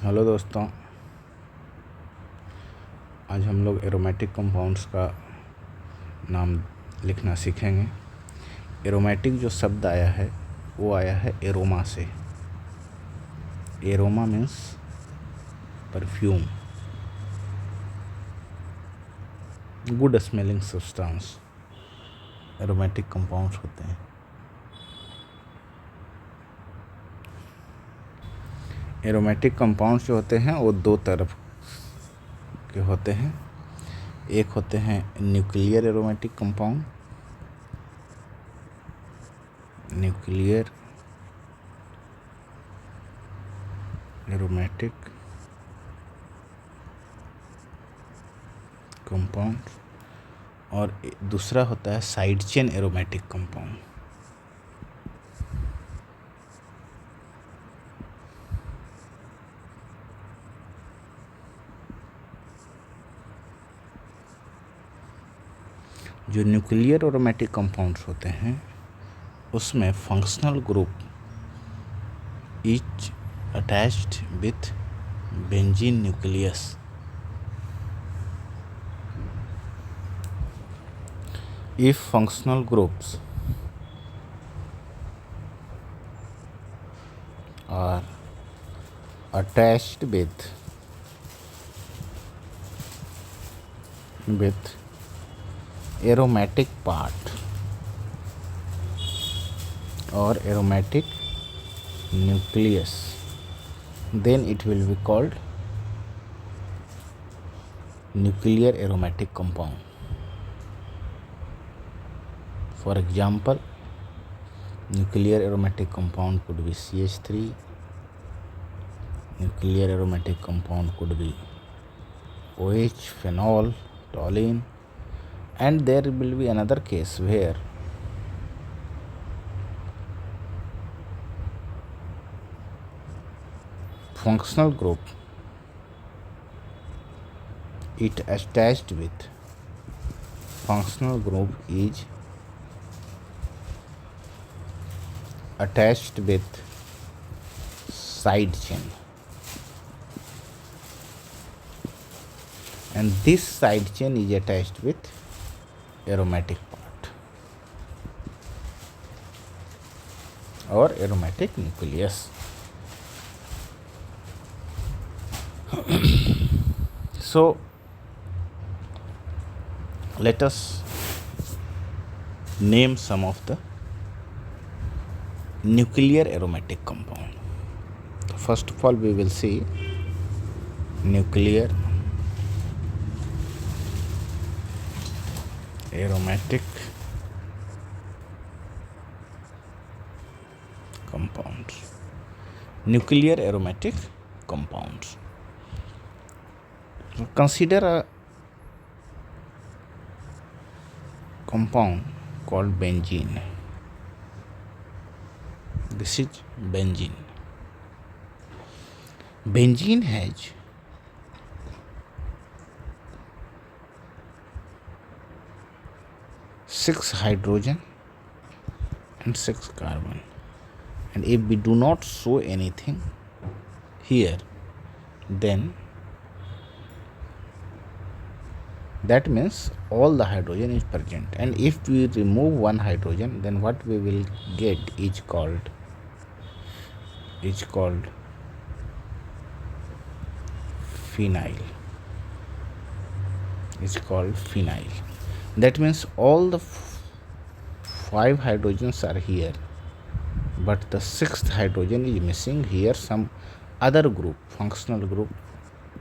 Hello दोस्तों, आज हम लोग एरोमेटिक कंपाउंड्स का नाम लिखना सीखेंगे। एरोमेटिक जो शब्द आया है वो आया है एरोमा से। Aroma means perfume, good smelling substance aromatic compounds होते हैं। एरोमेटिक कंपाउंड्स जो होते हैं वो दो तरफ के होते हैं। एक होते हैं nuclear aromatic compound, nuclear aromatic compound, और दूसरा होता है साइड चेन एरोमेटिक कंपाउंड। जो न्यूक्लियर एरोमेटिक कंपाउंड्स होते हैं उसमें functional group is attached with benzene nucleus. If functional groups are attached with aromatic part or aromatic nucleus, then it will be called nuclear aromatic compound. For example, nuclear aromatic compound could be CH3, nuclear aromatic compound could be OH, phenol, toluene, and there will be another case where functional group it attached with functional group is attached with side chain, and this side chain is attached with aromatic part or aromatic nucleus. So let us name some of the nuclear aromatic compound. First of all, we will see nuclear aromatic compounds. Nuclear aromatic compounds. So consider a compound called benzene. This is benzene. Benzene has six hydrogen and 6 carbon, and if we do not show anything here, then that means all the hydrogen is present, and if we remove one hydrogen, then what we will get is called phenyl. It's called phenyl. That means all the 5 hydrogens are here, but the 6th hydrogen is missing here. Some other group, functional group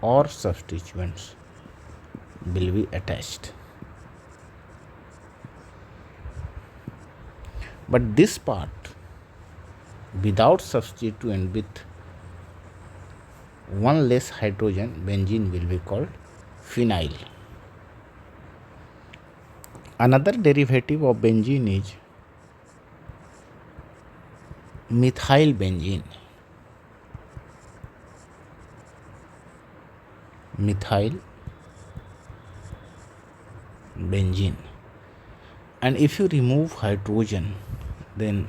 or substituents will be attached. But this part without substituent with one less hydrogen, benzene will be called phenyl. Another derivative of benzene is methyl benzene. Methyl benzene. And if you remove hydrogen, then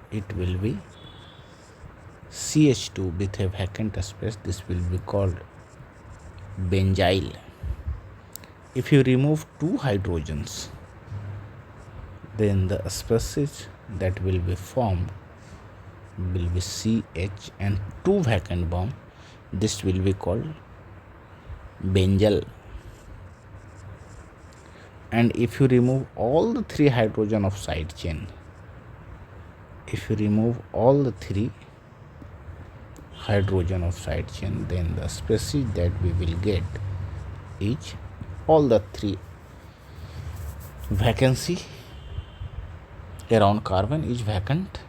it will be CH2 with a vacant space, this will be called benzyl. If you remove two hydrogens, then the species that will be formed will be CH and two vacant bond. This will be called benzyl. And if you remove all the three hydrogen of side chain, if you remove all the three hydrogen of side chain, then the species that we will get is all the three vacancy around carbon is vacant,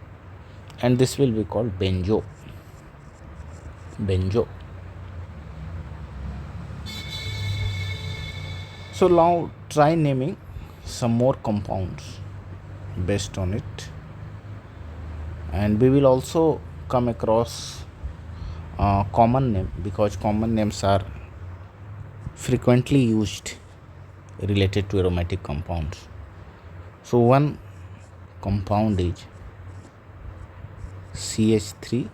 and this will be called benzo. So now try naming some more compounds based on it, and we will also come across common name, because common names are frequently used related to aromatic compounds. So one compound is CH3.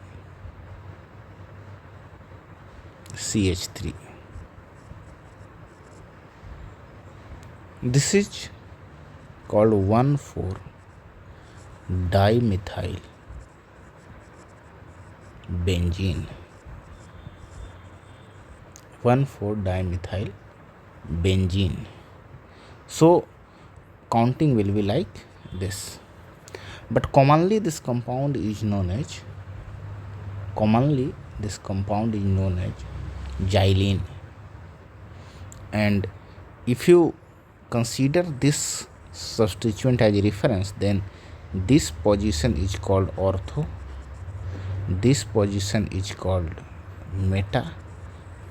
This is called 1,4-dimethyl benzene. 1,4-dimethyl benzene. So counting will be like this, but commonly this compound is known as xylene. And if you consider this substituent as a reference, then this position is called ortho, this position is called meta,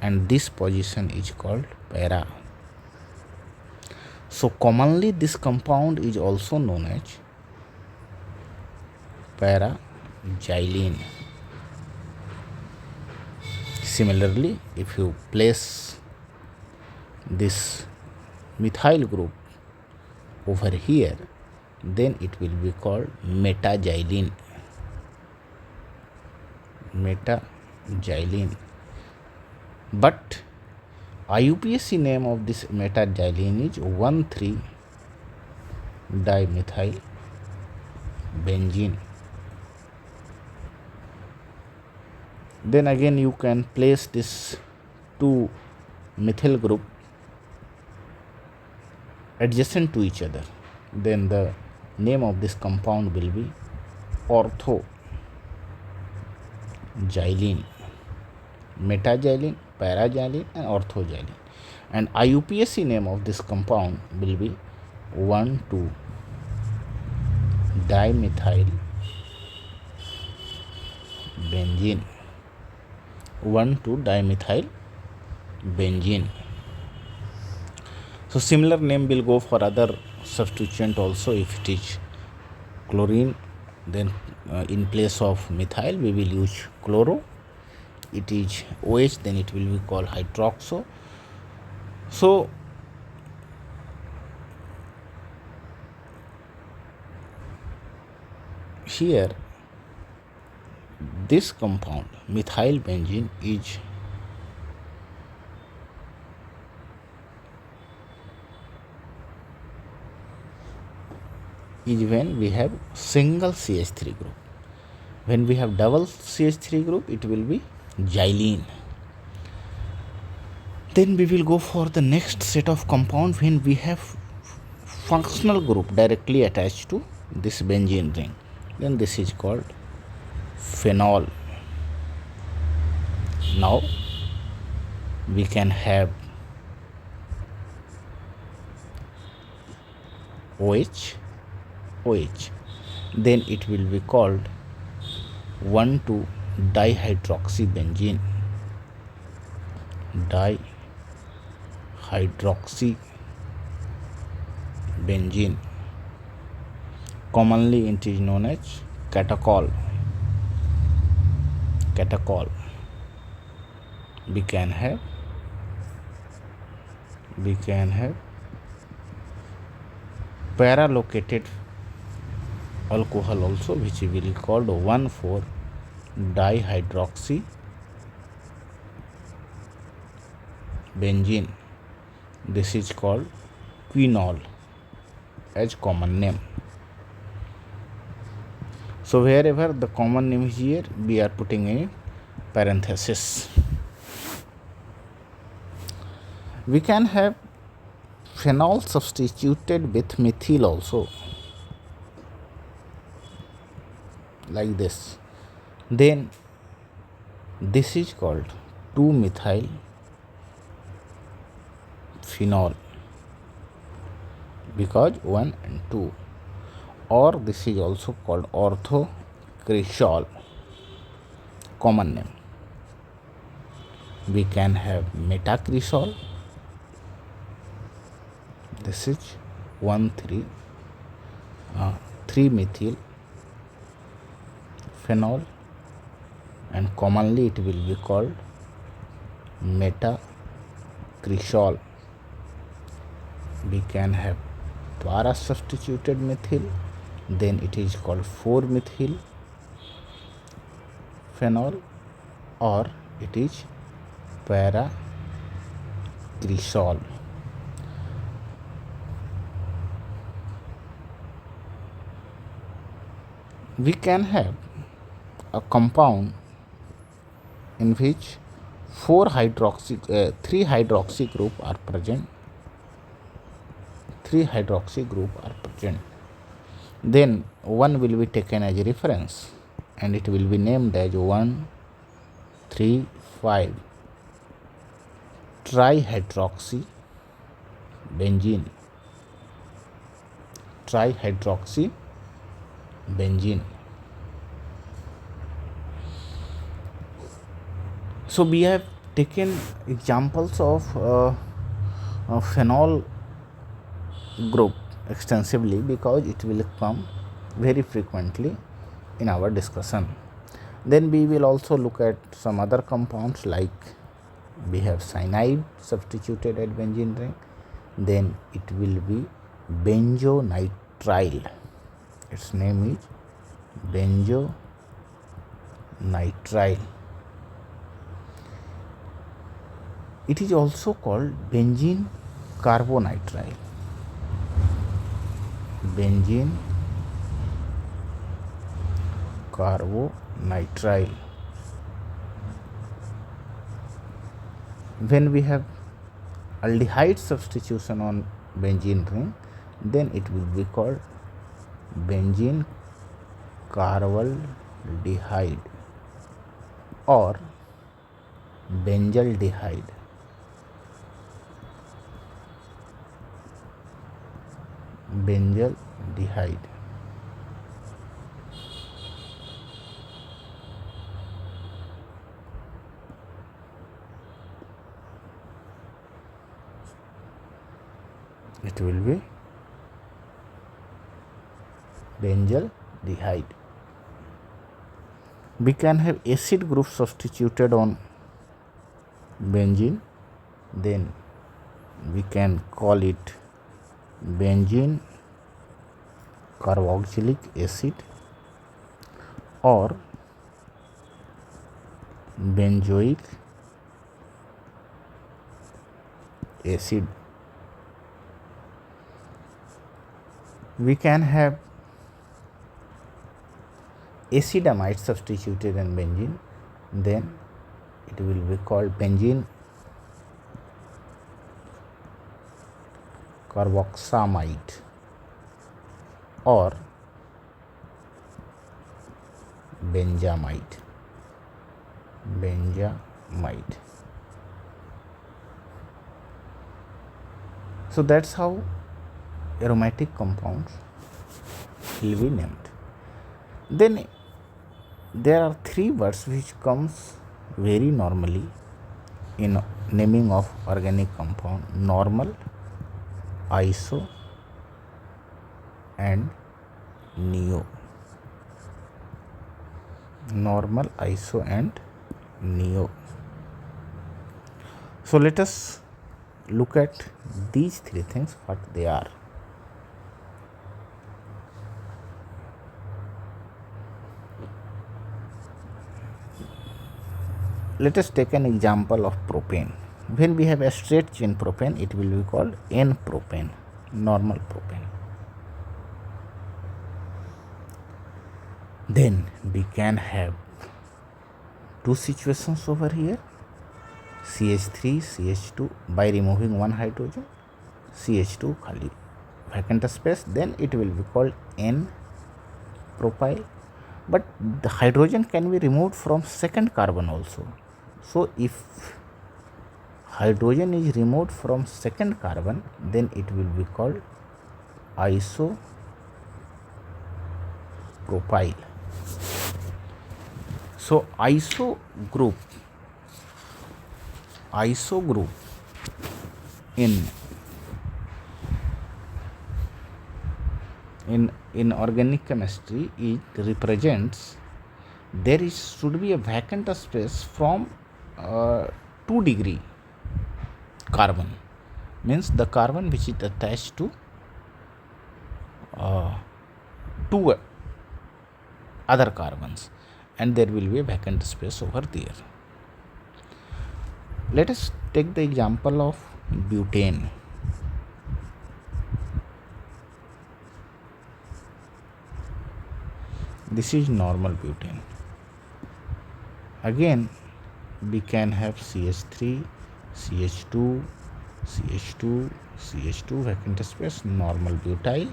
and this position is called para. So commonly this compound is also known as para-xylene. Similarly, if you place this methyl group over here, then it will be called meta-xylene. But IUPAC name of this meta-xylene is 1,3-dimethyl benzene. Then again you can place this two methyl group adjacent to each other, then the name of this compound will be ortho-xylene. Meta-xylene, para-xylene, and ortho-xylene. And IUPAC name of this compound will be 1,2-dimethyl benzene. 1,2-dimethyl benzene. So similar name will go for other substituent also. If it is chlorine, then in place of methyl we will use chloro. It is OH, then it will be called hydroxo. So here this compound methyl benzene is when we have single CH3 group. When we have double CH3 group, it will be xylene. Then we will go for the next set of compound when we have functional group directly attached to this benzene ring. Then this is called phenol. Now we can have OH, then it will be called 1,2-dihydroxybenzene. Dihydroxybenzene. Commonly it is known as catechol. We can have para-located alcohol also, which we will call 1,4 dihydroxy benzene. This is called quinol as common name. So wherever the common name is here, we are putting a parenthesis. We can have phenol substituted with methyl also, like this. Then this is called 2-methyl phenol, because 1 and 2. Or this is also called orthocresol, common name. We can have metacresol. This is 3-methyl phenol, and commonly it will be called metacresol. We can have para substituted methyl, then it is called 4-methyl phenol, or it is paracresol. We can have a compound in which 3 hydroxy group are present. 3 hydroxy group are present. Then one will be taken as a reference, and it will be named as 1,3,5 trihydroxy benzene. Trihydroxy benzene. So we have taken examples of phenol group extensively because it will come very frequently in our discussion. Then we will also look at some other compounds, like we have cyanide substituted at benzene ring. Then it will be benzonitrile. Its name is benzonitrile. It is also called benzene carbonitrile. Benzene carbonitrile. When we have aldehyde substitution on benzene ring, then it will be called benzene carbaldehyde or benzaldehyde. Benzaldehyde. It will be benzaldehyde. We can have acid group substituted on benzene, then we can call it benzene carboxylic acid or benzoic acid. We can have acidamide substituted in benzene, then it will be called benzene carboxamide or benzamide. So that's how aromatic compounds will be named. Then there are 3 words which comes very normally in naming of organic compound: normal, iso and neo. Normal, iso and neo. So let us look at these 3 things, what they are. let us take an example of propane. When we have a straight chain propane, it will be called N-propane, normal propane. Then we can have two situations over here, CH3, CH2, by removing one hydrogen, CH2 khali vacant space, then it will be called N-propyl. But the hydrogen can be removed from second carbon also. So if hydrogen is removed from second carbon, then it will be called isopropyl. So iso group in organic chemistry, it represents should be a vacant space from 2 degree carbon, means the carbon which is attached to two other carbons, and there will be a vacant space over there. Let us take the example of butane. This is normal butane. Again, we can have CH3, CH2, CH2, CH2, vacant space, normal butyl.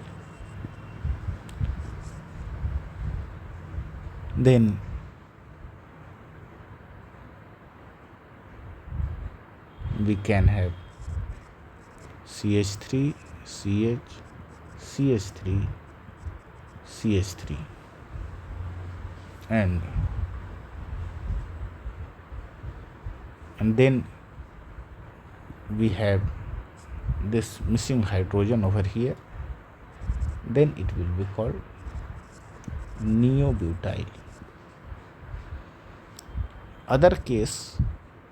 Then we can have CH3, CH, CH3, CH3, and then we have this missing hydrogen over here, then it will be called neobutyl. Other case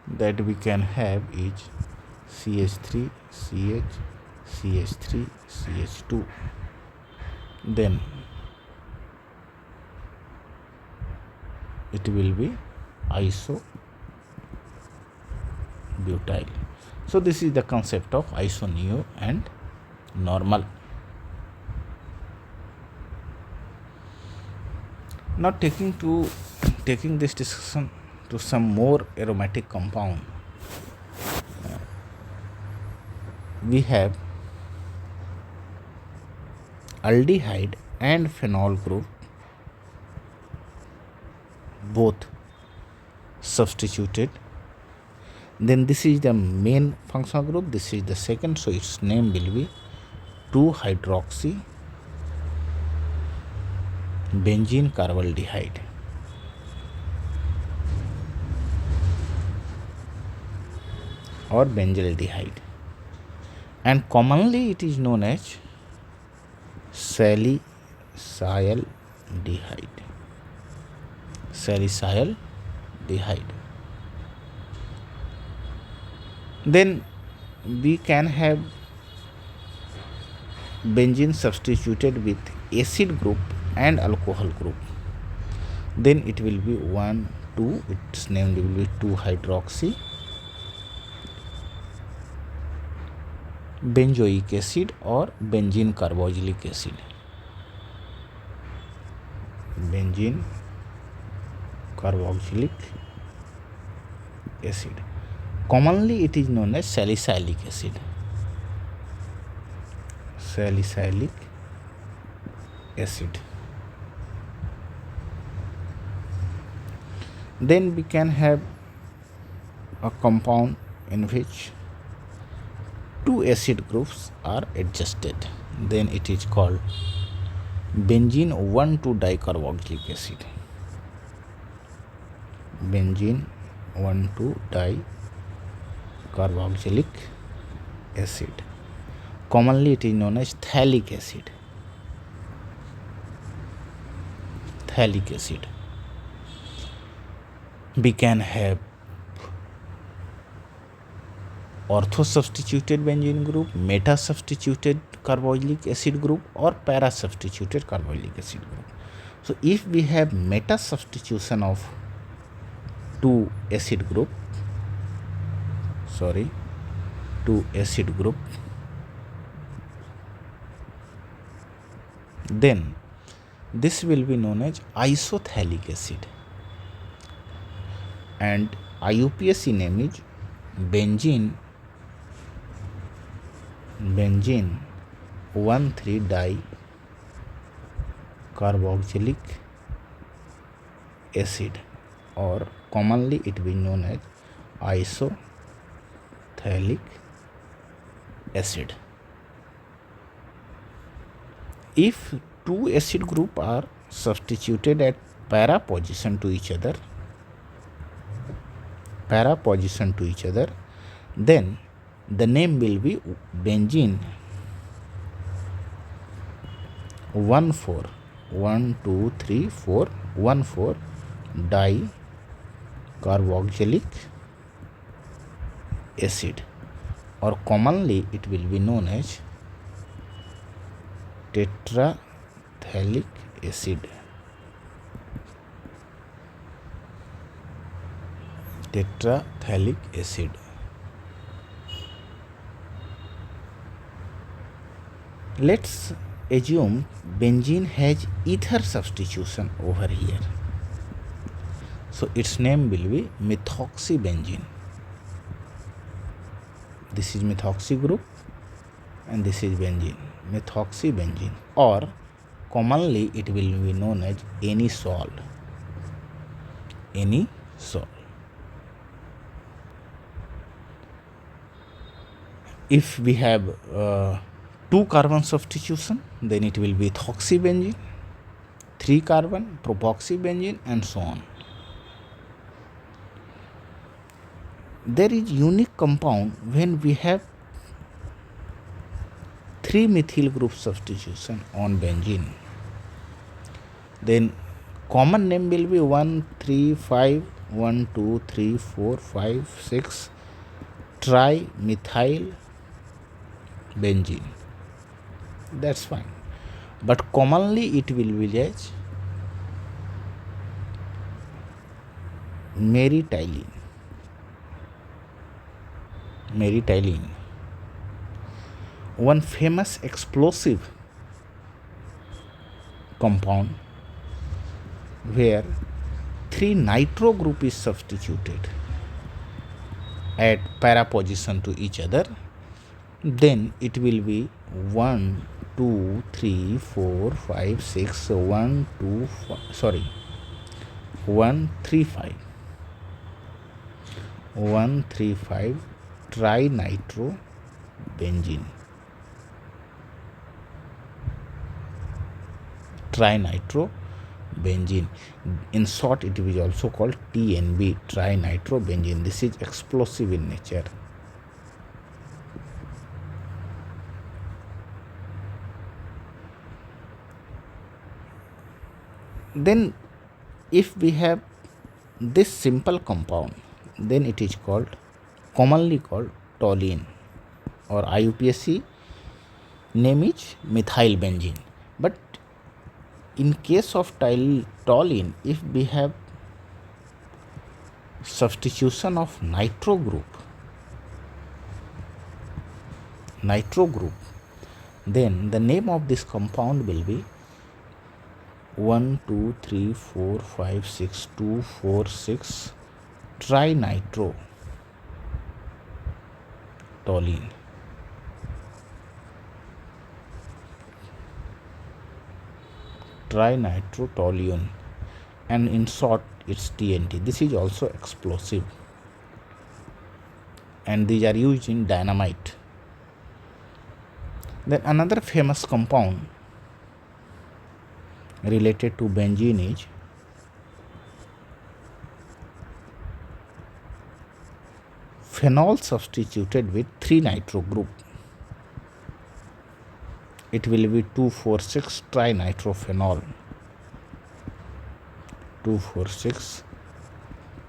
that we can have is CH3, CH, CH3, CH2, then it will be isobutyl. So this is the concept of isoneo and normal. Now taking this discussion to some more aromatic compound, we have aldehyde and phenol group, both substituted. Then this is the main functional group, this is the second, so its name will be 2-hydroxy benzene carbaldehyde. Or benzaldehyde, and commonly it is known as salicylaldehyde. Then we can have benzene substituted with acid group and alcohol group, then it will be 1,2, its name will be 2-hydroxy benzoic acid or benzene carboxylic acid. Benzene carboxylic acid. Commonly it is known as salicylic acid. Salicylic acid. Then we can have a compound in which two acid groups are adjusted, then it is called benzene 1,2-dicarboxylic acid. Benzene 1,2-dicarboxylic acid. Commonly it is known as phthalic acid. Phthalic acid. We can have ortho-substituted benzene group, meta-substituted carboxylic acid group, or para-substituted carboxylic acid group. So if we have meta-substitution of two acid group, sorry, two acid group. Then this will be known as isothalic acid, and IUPAC name is benzene 1,3-dicarboxylic acid, or commonly it will be known as isothalic acid. If two acid group are substituted at para position to each other, then the name will be benzene 1,4 dicarboxylic acid, or commonly it will be known as tetrathalic acid. Tetrathalic acid. Let's assume benzene has ether substitution over here. So its name will be methoxybenzene. This is methoxy group and this is benzene, methoxybenzene, or commonly it will be known as anisole. If we have two carbon substitution, then it will be ethoxybenzene, 3 carbon propoxybenzene, and so on. There is unique compound when we have 3 methyl group substitution on benzene. Then common name will be 1, 3, 5, 1, 2, 3, 4, 5, 6 trimethyl benzene. That's fine, but commonly it will be as meritylene. One famous explosive compound where 3 nitro group is substituted at para position to each other, then it will be 1, 2, 3, 4, 5, 6, 1, 2, 1, 3, 5. 1, 3, 5 trinitro-benzene. In short, it is also called TNB, trinitrobenzene. This is explosive in nature. Then if we have this simple compound, then it is commonly called toluene, or IUPAC name is methylbenzene. But in case of toluene, if we have substitution of nitro group, then the name of this compound will be 1, 2, 3, 4, 5, 6, 2, 4, 6 trinitro toluene. Trinitrotoluene, and in short it's TNT. This is also explosive, and these are used in dynamite. Then another famous compound related to benzene is phenol substituted with 3 nitro group. It will be 2,4,6 trinitrophenol. 2,4,6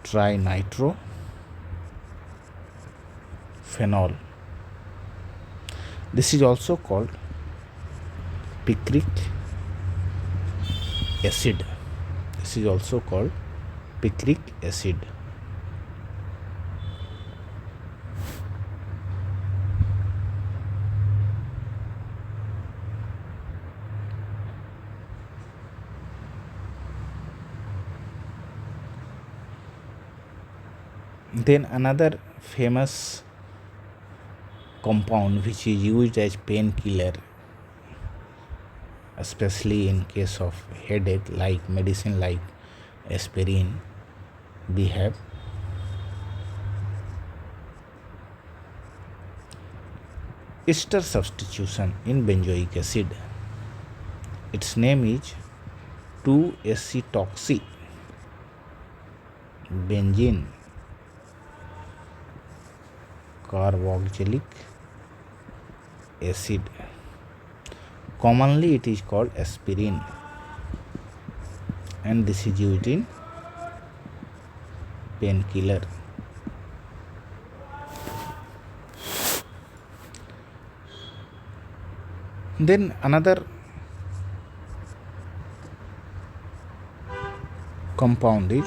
trinitrophenol. This is also called picric acid. Then another famous compound which is used as painkiller, especially in case of headache, like medicine like aspirin, we have ester substitution in benzoic acid. Its name is 2-acetoxy benzene carboxylic acid. Commonly it is called aspirin, and this is used in painkiller. Then another compound is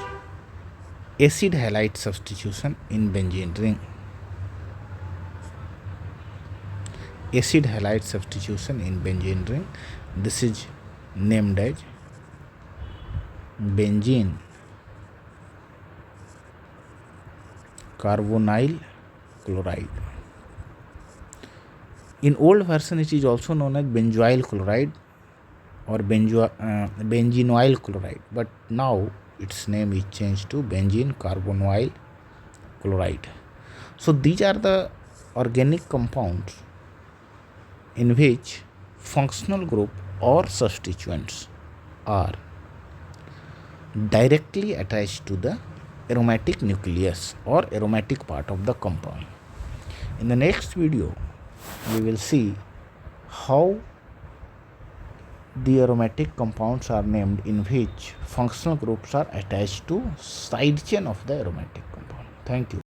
acid halide substitution in benzene ring. Acid halide substitution in benzene ring. This is named as benzene carbonyl chloride. In old version it is also known as benzoyl chloride or benzenoyl chloride, but now its name is changed to benzene carbonyl chloride. So these are the organic compounds in which functional group or substituents are directly attached to the aromatic nucleus or aromatic part of the compound. In the next video, we will see how the aromatic compounds are named in which functional groups are attached to side chain of the aromatic compound. Thank you.